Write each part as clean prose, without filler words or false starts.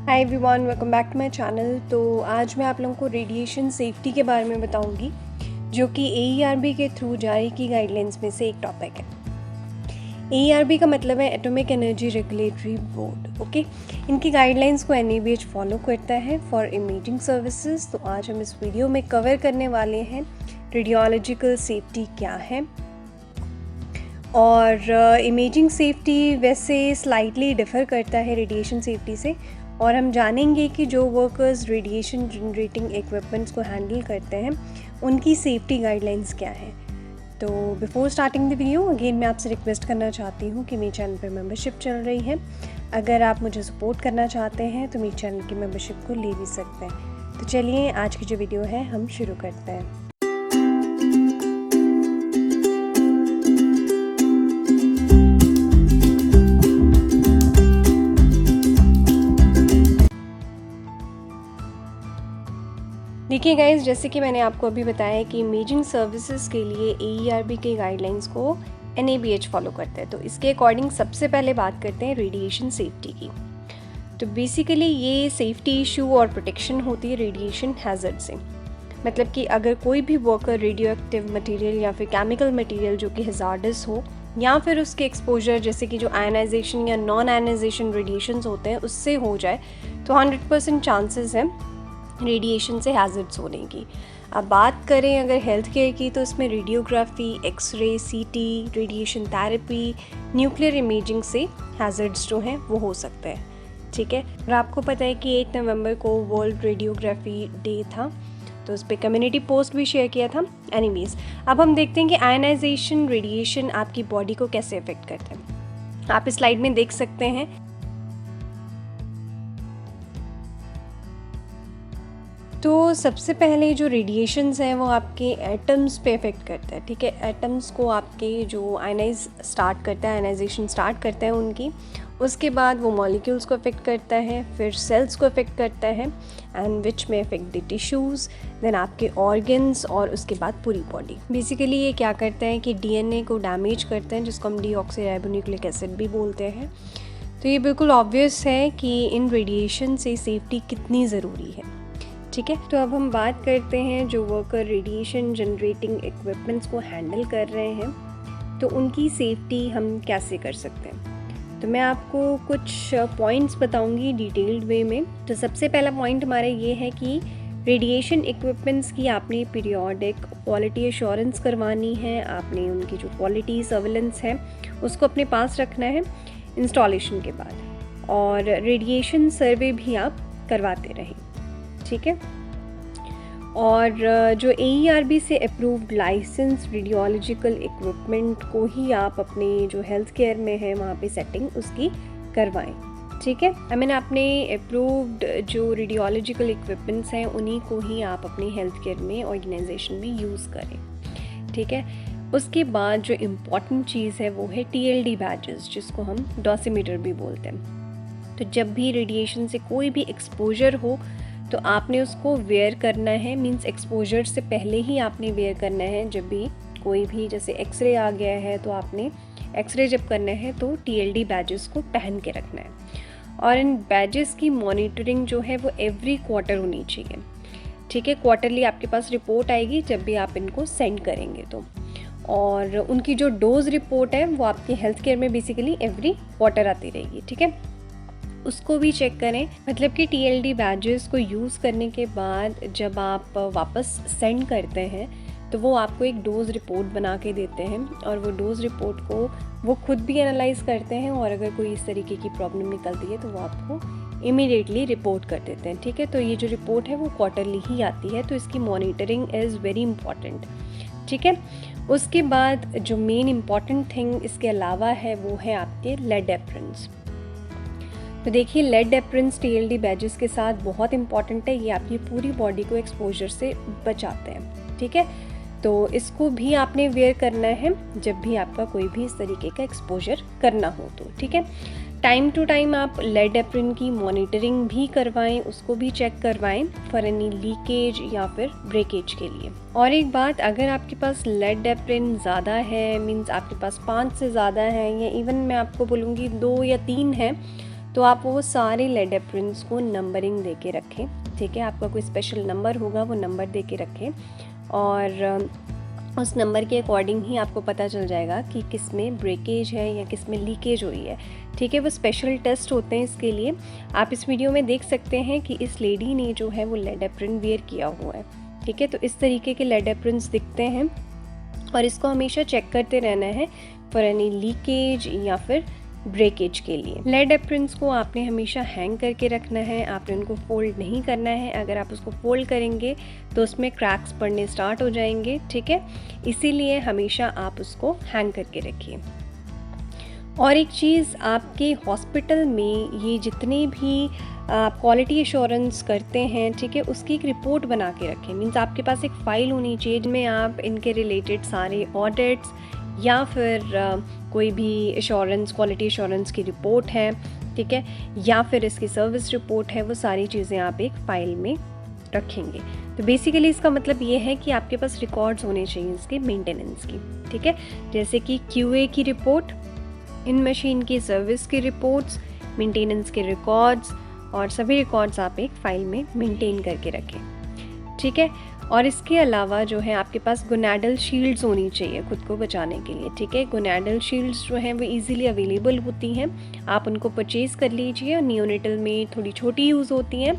Hi everyone, welcome back to my channel. तो आज मैं आप लोगों को रेडिएशन सेफ्टी के बारे में बताऊंगी, जो कि AERB के थ्रू जारी की गाइडलाइंस में से एक टॉपिक है। AERB का मतलब है atomic energy regulatory board. Okay, इनकी गाइडलाइंस को NABH फॉलो करता है फॉर इमेजिंग सर्विसेज। तो आज हम इस वीडियो में कवर करने वाले हैं रेडियोलॉजिकल सेफ्टी क्या है, और इमेजिंग सेफ्टी वैसे स्लाइटली डिफ़र करता है रेडिएशन सेफ्टी से। और हम जानेंगे कि जो वर्कर्स रेडिएशन जनरेटिंग इक्विपमेंट्स को हैंडल करते हैं उनकी सेफ्टी गाइडलाइंस क्या है। तो before starting the video again मैं आपसे रिक्वेस्ट करना चाहती हूँ कि मेरे चैनल पर मेंबरशिप चल रही है। अगर आप मुझे सपोर्ट करना चाहते हैं तो मेरे चैनल की मेंबरशिप को ले भी सकते हैं। तो चलिए आज की जो वीडियो है हम शुरू करते हैं। देखिए गाइज, जैसे कि मैंने आपको अभी बताया कि इमेजिंग सर्विसेज के लिए AERB के गाइडलाइंस को NABH फॉलो करता है। तो इसके अकॉर्डिंग सबसे पहले बात करते हैं रेडिएशन सेफ्टी की। तो बेसिकली ये सेफ्टी इशू और प्रोटेक्शन होती है रेडिएशन हैज़र्ड से। मतलब कि अगर कोई भी वर्कर रेडियो एक्टिव मटीरियल या फिर केमिकल मटीरियल जो कि हैज़ार्डस हो, या फिर उसके एक्सपोजर जैसे कि जो आयनाइजेशन या नॉन आयनाइजेशन रेडिएशंस होते हैं उससे हो जाए, तो 100% चांसेस हैं रेडिएशन से हैज़र्ड्स होने की। अब बात करें अगर हेल्थ केयर की, तो इसमें radiography, X-ray, CT, radiation therapy, nuclear imaging से हैज़र्ड्स जो हैं वो हो सकते हैं। ठीक है, और आपको पता है कि 8 नवंबर को वर्ल्ड रेडियोग्राफी डे था, तो उस पर कम्युनिटी पोस्ट भी शेयर किया था। एनीवेज, अब हम देखते हैं कि आयनाइजेशन रेडिएशन आपकी बॉडी को कैसे अफेक्ट करता है। आप इस स्लाइड में देख सकते हैं। तो सबसे पहले जो रेडिएशंस हैं वो आपके एटम्स पे इफ़ेक्ट करता है। ठीक है, एटम्स को आपके जो आयनाइजेशन स्टार्ट करता है उनकी, उसके बाद वो मॉलिक्यूल्स को अफेक्ट करता है, फिर सेल्स को अफेक्ट करता है, एंड विच में अफेक्ट द टिश्यूज़, देन आपके ऑर्गन्स, और उसके बाद पूरी बॉडी। बेसिकली ये क्या करता है कि DNA को डैमेज करते हैं, जिसको हम डीऑक्सीराइबोन्यूक्लिक एसिड भी बोलते हैं। तो ये बिल्कुल ऑब्वियस है कि इन रेडिएशन से सेफ्टी कितनी ज़रूरी है। ठीक है, तो अब हम बात करते हैं जो वर्कर रेडिएशन जनरेटिंग इक्विपमेंट्स को हैंडल कर रहे हैं, तो उनकी सेफ्टी हम कैसे कर सकते हैं। तो मैं आपको कुछ पॉइंट्स बताऊंगी डिटेल्ड वे में। तो सबसे पहला पॉइंट हमारा ये है कि रेडिएशन इक्विपमेंट्स की आपने पीरियोडिक क्वालिटी एश्योरेंस करवानी है। आपने उनकी जो क्वालिटी सर्विलेंस है उसको अपने पास रखना है इंस्टॉलेशन के बाद, और रेडिएशन सर्वे भी आप करवाते रहें। ठीक है, और जो AERB से अप्रूव्ड लाइसेंस रेडियोलॉजिकल इक्विपमेंट को ही आप अपने जो हेल्थ केयर में है वहाँ पे सेटिंग उसकी करवाएं। ठीक है, आई मीन अपने अप्रूव्ड जो रेडियोलॉजिकल इक्विपमेंट्स हैं उन्हीं को ही आप अपने हेल्थ केयर में ऑर्गेनाइजेशन में यूज़ करें। ठीक है, उसके बाद जो इम्पॉर्टेंट चीज़ है वो है TLD बैजेस, जिसको हम डॉसिमीटर भी बोलते हैं। तो जब भी रेडिएशन से कोई भी एक्सपोजर हो तो आपने उसको वेयर करना है, मींस एक्सपोजर से पहले ही आपने वेयर करना है। जब भी कोई भी जैसे एक्सरे आ गया है तो आपने एक्सरे जब करना है तो TLD बैजेस को पहन के रखना है। और इन बैजेस की मॉनिटरिंग जो है वो एवरी क्वार्टर होनी चाहिए। ठीक है, क्वार्टरली आपके पास रिपोर्ट आएगी जब भी आप इनको सेंड करेंगे तो। और उनकी जो डोज रिपोर्ट है वो आपके हेल्थ केयर में बेसिकली एवरी क्वार्टर आती रहेगी। ठीक है, उसको भी चेक करें। मतलब कि TLD बैजेस को यूज़ करने के बाद जब आप वापस सेंड करते हैं तो वो आपको एक डोज रिपोर्ट बना के देते हैं, और वो डोज रिपोर्ट को वो खुद भी एनालाइज करते हैं, और अगर कोई इस तरीके की प्रॉब्लम निकलती है तो वो आपको इमीडिएटली रिपोर्ट कर देते हैं। ठीक है, तो ये जो रिपोर्ट है वो क्वार्टरली ही आती है, तो इसकी मॉनिटरिंग इज़ वेरी इंपॉर्टेंट। ठीक है, उसके बाद जो मेन इम्पॉर्टेंट थिंग इसके अलावा है वो है आपके लेड एप्रन्स। तो देखिए, लेड एप्रन्स TLD बैजेस के साथ बहुत इंपॉर्टेंट है। ये आपकी पूरी बॉडी को एक्सपोजर से बचाते हैं। ठीक है, तो इसको भी आपने वेयर करना है जब भी आपका कोई भी इस तरीके का एक्सपोजर करना हो तो। ठीक है, टाइम टू टाइम आप लेड एप्रन की मॉनिटरिंग भी करवाएं, उसको भी चेक करवाएं फॉर एनी लीकेज या फिर ब्रेकेज के लिए। और एक बात, अगर आपके पास लेड एप्रन ज़्यादा है, मींस आपके पास 5 से ज़्यादा है, या इवन मैं आपको बोलूँगी 2 या 3 है, तो आप वो सारे लेड एप्रन्स को नंबरिंग दे के रखें, ठीक है। आपका कोई स्पेशल नंबर होगा, वो नंबर दे के रखें और उस नंबर के अकॉर्डिंग ही आपको पता चल जाएगा कि किस में ब्रेकेज है या किस में लीकेज हुई है, ठीक है। वो स्पेशल टेस्ट होते हैं इसके लिए। आप इस वीडियो में देख सकते हैं कि इस लेडी ने जो है वो लेड एप्रन वेयर किया हुआ है, ठीक है। तो इस तरीके के लेड एप्रन्स दिखते हैं और इसको हमेशा चेक करते रहना है फॉर एनी लीकेज या फिर ब्रेकेज के लिए। लेड एप्रन्स को आपने हमेशा हैंग करके रखना है, आपने उनको फोल्ड नहीं करना है। अगर आप उसको फोल्ड करेंगे तो उसमें क्रैक्स पड़ने स्टार्ट हो जाएंगे, ठीक है। इसीलिए हमेशा आप उसको हैंग करके रखिए। और एक चीज़, आपके हॉस्पिटल में ये जितने भी आप क्वालिटी एश्योरेंस करते हैं, ठीक है, उसकी एक रिपोर्ट बना के रखें। मीन्स आपके पास एक फ़ाइल होनी चाहिए जिनमें आप इनके रिलेटेड सारे ऑडिट्स या फिर कोई भी एश्योरेंस, क्वालिटी एश्योरेंस की रिपोर्ट है, ठीक है, या फिर इसकी सर्विस रिपोर्ट है, वो सारी चीज़ें आप एक फ़ाइल में रखेंगे। तो बेसिकली इसका मतलब ये है कि आपके पास रिकॉर्ड्स होने चाहिए इसके मेंटेनेंस की, ठीक है। जैसे कि QA की रिपोर्ट, इन मशीन की सर्विस की रिपोर्ट्स, मेंटेनेंस के रिकॉर्ड्स और सभी रिकॉर्ड्स आप एक फ़ाइल में मेंटेन करके रखें, ठीक है। और इसके अलावा जो है आपके पास गोनाडल शील्ड्स होनी चाहिए खुद को बचाने के लिए, ठीक है। गोनाडल शील्ड्स जो हैं वो इजीली अवेलेबल होती हैं, आप उनको परचेज़ कर लीजिए। नियोनेटल में थोड़ी छोटी यूज़ होती हैं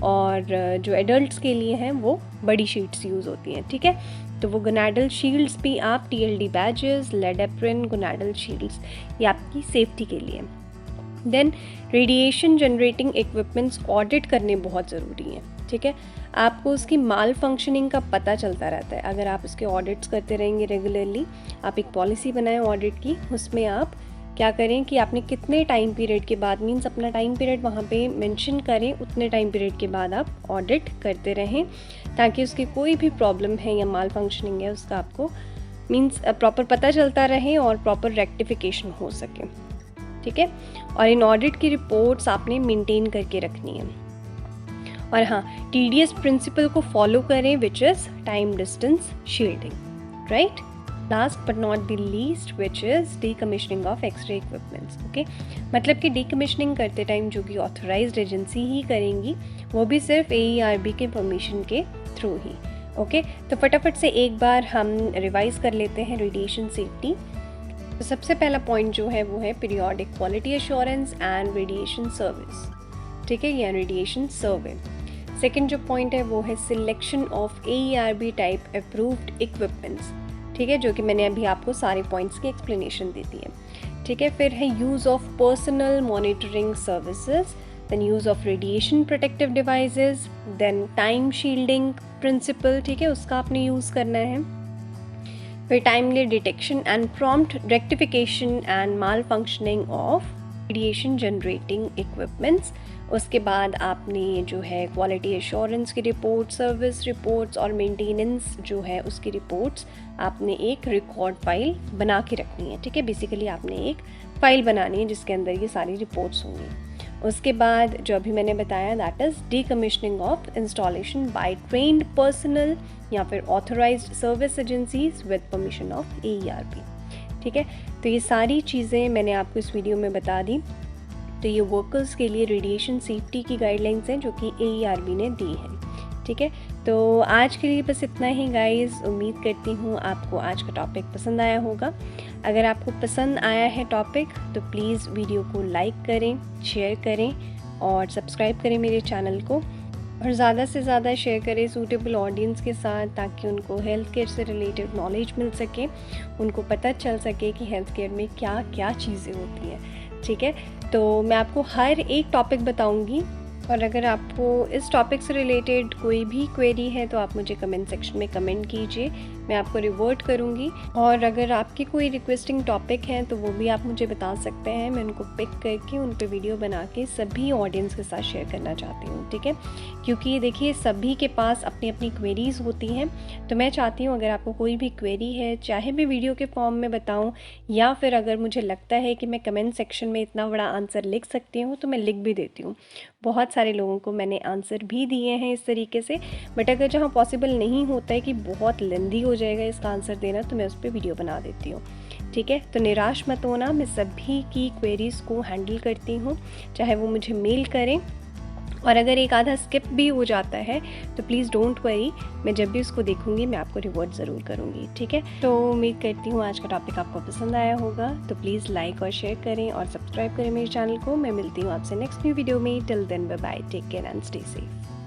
और जो एडल्ट्स के लिए हैं वो बड़ी शीट्स यूज़ होती हैं, ठीक है। तो वो गोनाडल शील्ड्स भी आप TLD badges, lead apron, gonadal shields, ये आपकी सेफ्टी के लिए। Then radiation generating equipments audit करने बहुत ज़रूरी हैं, ठीक है। आपको उसकी माल फंक्शनिंग का पता चलता रहता है अगर आप उसके ऑडिट्स करते रहेंगे रेगुलरली। आप एक पॉलिसी बनाएं ऑडिट की, उसमें आप क्या करें कि आपने कितने टाइम पीरियड के बाद, मीन्स अपना टाइम पीरियड वहाँ पे मेंशन करें, उतने टाइम पीरियड के बाद आप ऑडिट करते रहें, ताकि उसकी कोई भी प्रॉब्लम है या माल फंक्शनिंग है उसका आपको मीन्स प्रॉपर पता चलता रहे और प्रॉपर रेक्टिफिकेशन हो सके, ठीक है। और इन ऑडिट की रिपोर्ट्स आपने मेंटेन करके रखनी है। और हाँ, TDS प्रिंसिपल को फॉलो करें, which is time distance shielding, right. Last but not the least, which is decommissioning of X-ray equipments, okay. मतलब कि डीकमिशनिंग करते टाइम जो कि ऑथराइज्ड एजेंसी ही करेंगी, वो भी सिर्फ AERB के परमिशन के थ्रू ही, ओके। तो फटाफट से एक बार हम रिवाइज कर लेते हैं रेडिएशन सेफ्टी। तो सबसे पहला पॉइंट जो है वो है periodic quality assurance and radiation service, ठीक है, या रेडिएशन सर्वे। सेकंड जो पॉइंट है वो है selection of AERB type approved equipments, ठीक है, जो कि मैंने अभी आपको सारे पॉइंट्स की एक्सप्लेनेशन दे दी है, ठीक है। फिर है use of personal monitoring services, then use of radiation protective devices, then time shielding principle, ठीक है, उसका आपने यूज़ करना है। फिर timely detection and prompt rectification and malfunctioning of radiation generating equipments. उसके बाद आपने जो है क्वालिटी एश्योरेंस की रिपोर्ट, सर्विस रिपोर्ट्स और मेंटेनेंस जो है उसकी रिपोर्ट्स आपने एक रिकॉर्ड फाइल बना के रखनी है, ठीक है। बेसिकली आपने एक फ़ाइल बनानी है जिसके अंदर ये सारी रिपोर्ट्स होंगी। उसके बाद जो अभी मैंने बताया, that is decommissioning of installation by trained personnel या फिर authorized service agencies with permission of AERB, ठीक है। तो ये सारी चीज़ें मैंने आपको इस वीडियो में बता दी। तो ये वर्कर्स के लिए रेडिएशन सेफ्टी की गाइडलाइंस हैं जो कि AERB ने दी हैं, ठीक है। तो आज के लिए बस इतना ही गाइस। उम्मीद करती हूँ आपको आज का टॉपिक पसंद आया होगा। अगर आपको पसंद आया है टॉपिक तो प्लीज़ वीडियो को लाइक करें, शेयर करें और सब्सक्राइब करें मेरे चैनल को, और ज़्यादा से ज़्यादा शेयर करें सूटेबल ऑडियंस के साथ, ताकि उनको हेल्थ केयर से रिलेटेड नॉलेज मिल सके, उनको पता चल सके कि हेल्थ केयर में क्या क्या चीज़ें होती हैं, ठीक है। तो मैं आपको हर एक टॉपिक बताऊंगी, और अगर आपको इस टॉपिक से रिलेटेड कोई भी क्वेरी है तो आप मुझे कमेंट सेक्शन में कमेंट कीजिए, मैं आपको रिवर्ट करूंगी। और अगर आपकी कोई रिक्वेस्टिंग टॉपिक है तो वो भी आप मुझे बता सकते हैं, मैं उनको पिक करके उन पर वीडियो बना के सभी ऑडियंस के साथ शेयर करना चाहती हूँ, ठीक है। क्योंकि देखिए सभी के पास अपनी अपनी क्वेरीज़ होती हैं, तो मैं चाहती हूँ अगर आपको कोई भी क्वेरी है, चाहे मैं वीडियो के फॉर्म में बताऊँ या फिर अगर मुझे लगता है कि मैं कमेंट सेक्शन में इतना बड़ा आंसर लिख सकती हूँ तो मैं लिख भी देती हूँ। बहुत सारे लोगों को मैंने आंसर भी दिए हैं इस तरीके से, बट अगर जहाँ पॉसिबल नहीं होता है कि बहुत लेंदी हो जाएगा इसका आंसर देना, तो मैं उस पर वीडियो बना देती हूँ, ठीक है। तो निराश मत होना, मैं सभी की क्वेरीज़ को हैंडल करती हूँ, चाहे वो मुझे मेल करें, और अगर एक आधा स्किप भी हो जाता है तो प्लीज़ डोंट वरी, मैं जब भी उसको देखूँगी मैं आपको रिवॉर्ड ज़रूर करूँगी, ठीक है। तो उम्मीद करती हूँ आज का टॉपिक आपको पसंद आया होगा, तो प्लीज़ लाइक और शेयर करें और सब्सक्राइब करें मेरे चैनल को। मैं मिलती हूँ आपसे नेक्स्ट न्यू वीडियो में। Till then bye bye, take care and stay safe.